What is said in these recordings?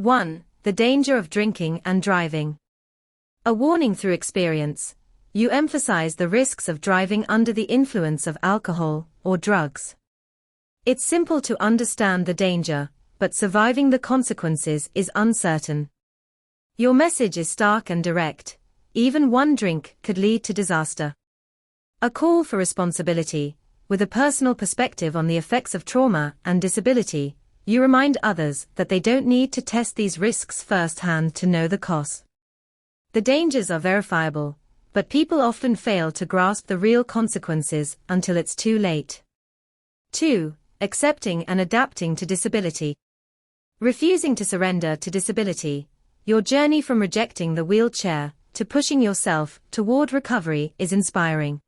1. The danger of drinking and driving. A warning through experience. You emphasize the risks of driving under the influence of alcohol or drugs. It's simple to understand the danger, but surviving the consequences is uncertain. Your message is stark and direct. Even one drink could lead to disaster. A call for responsibility. With a personal perspective on the effects of trauma and disability, you remind others that they don't need to test these risks firsthand to know the cost. The dangers are verifiable, but people often fail to grasp the real consequences until it's too late. 2. Accepting and adapting to disability. Refusing to surrender to disability. Your journey from rejecting the wheelchair to pushing yourself toward recovery is inspiring.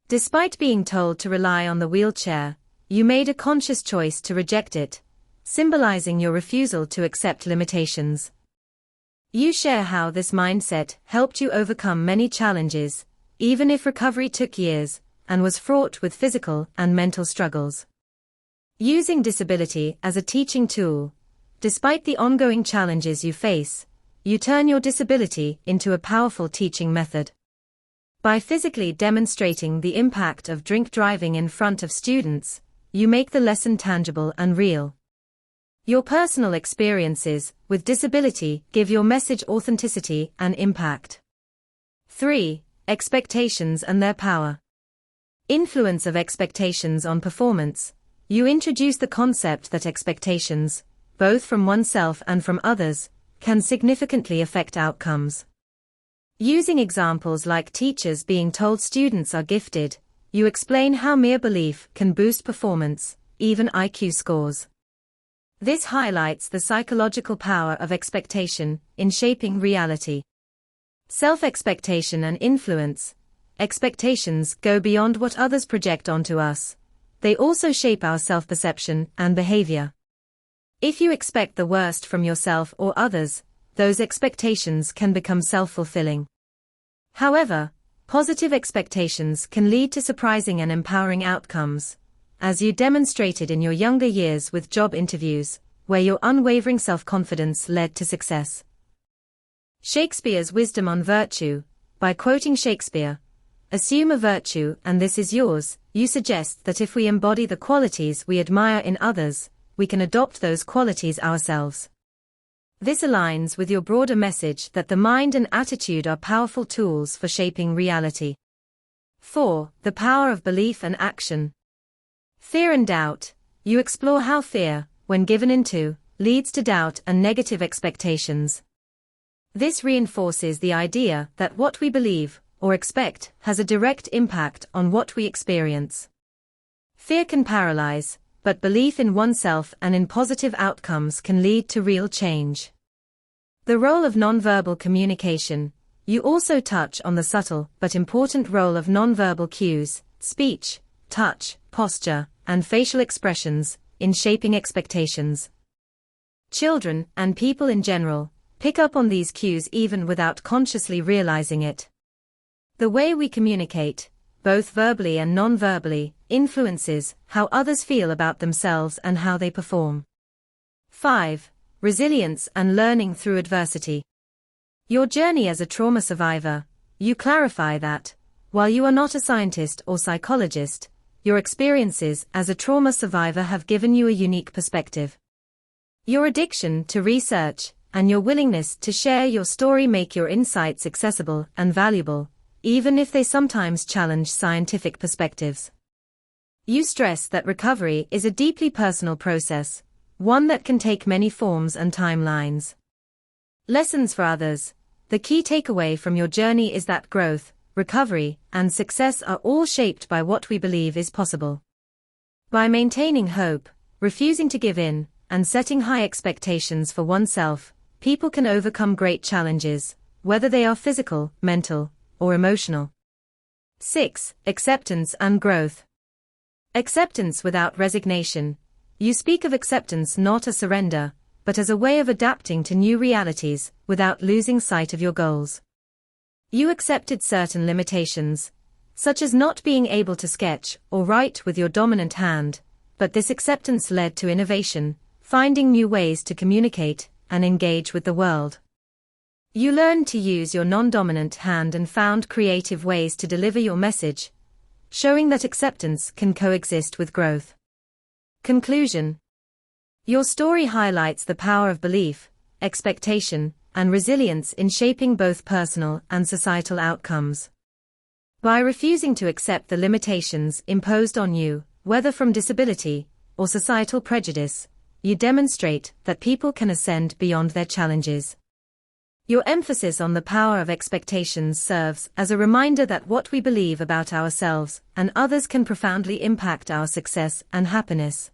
Despite being told to rely on the wheelchair, you made a conscious choice to reject it, symbolizing your refusal to accept limitations. You share how this mindset helped you overcome many challenges, even if recovery took years, and was fraught with physical and mental struggles. Using disability as a teaching tool. Despite the ongoing challenges you face, you turn your disability into a powerful teaching method. By physically demonstrating the impact of drink driving in front of students, you make the lesson tangible and real. Your personal experiences with disability give your message authenticity and impact. 3. Expectations and their power. Influence of expectations on performance. You introduce the concept that expectations, both from oneself and from others, can significantly affect outcomes. Using examples like teachers being told students are gifted, you explain how mere belief can boost performance, even IQ scores. This highlights the psychological power of expectation in shaping reality. Self-expectation and influence. Expectations go beyond what others project onto us. They also shape our self-perception and behavior. If you expect the worst from yourself or others, those expectations can become self-fulfilling. However, positive expectations can lead to surprising and empowering outcomes, as you demonstrated in your younger years with job interviews, where your unwavering self-confidence led to success. Shakespeare's wisdom on virtue. By quoting Shakespeare, "Assume a virtue and this is yours," you suggest that if we embody the qualities we admire in others, we can adopt those qualities ourselves. This aligns with your broader message that the mind and attitude are powerful tools for shaping reality. 4. The power of belief and action. Fear and doubt. You explore how fear, when given into, leads to doubt and negative expectations. This reinforces the idea that what we believe or expect has a direct impact on what we experience. Fear can paralyze, but belief in oneself and in positive outcomes can lead to real change. The role of nonverbal communication. You also touch on the subtle but important role of nonverbal cues, speech, touch, posture, and facial expressions, in shaping expectations. Children, and people in general, pick up on these cues even without consciously realizing it. The way we communicate, both verbally and non-verbally, influences how others feel about themselves and how they perform. 5. Resilience and learning through adversity. Your journey as a trauma survivor. You clarify that, while you are not a scientist or psychologist, your experiences as a trauma survivor have given you a unique perspective. Your addiction to research and your willingness to share your story make your insights accessible and valuable, even if they sometimes challenge scientific perspectives. You stress that recovery is a deeply personal process, one that can take many forms and timelines. Lessons for others. The key takeaway from your journey is that growth, recovery, and success are all shaped by what we believe is possible. By maintaining hope, refusing to give in, and setting high expectations for oneself, people can overcome great challenges, whether they are physical, mental, or emotional. 6. Acceptance and growth. Acceptance without resignation. You speak of acceptance not as surrender, but as a way of adapting to new realities, without losing sight of your goals. You accepted certain limitations, such as not being able to sketch or write with your dominant hand, but this acceptance led to innovation, finding new ways to communicate, and engage with the world. You learned to use your non-dominant hand and found creative ways to deliver your message, showing that acceptance can coexist with growth. Conclusion. Your story highlights the power of belief, expectation, and resilience in shaping both personal and societal outcomes. By refusing to accept the limitations imposed on you, whether from disability or societal prejudice, you demonstrate that people can ascend beyond their challenges. Your emphasis on the power of expectations serves as a reminder that what we believe about ourselves and others can profoundly impact our success and happiness.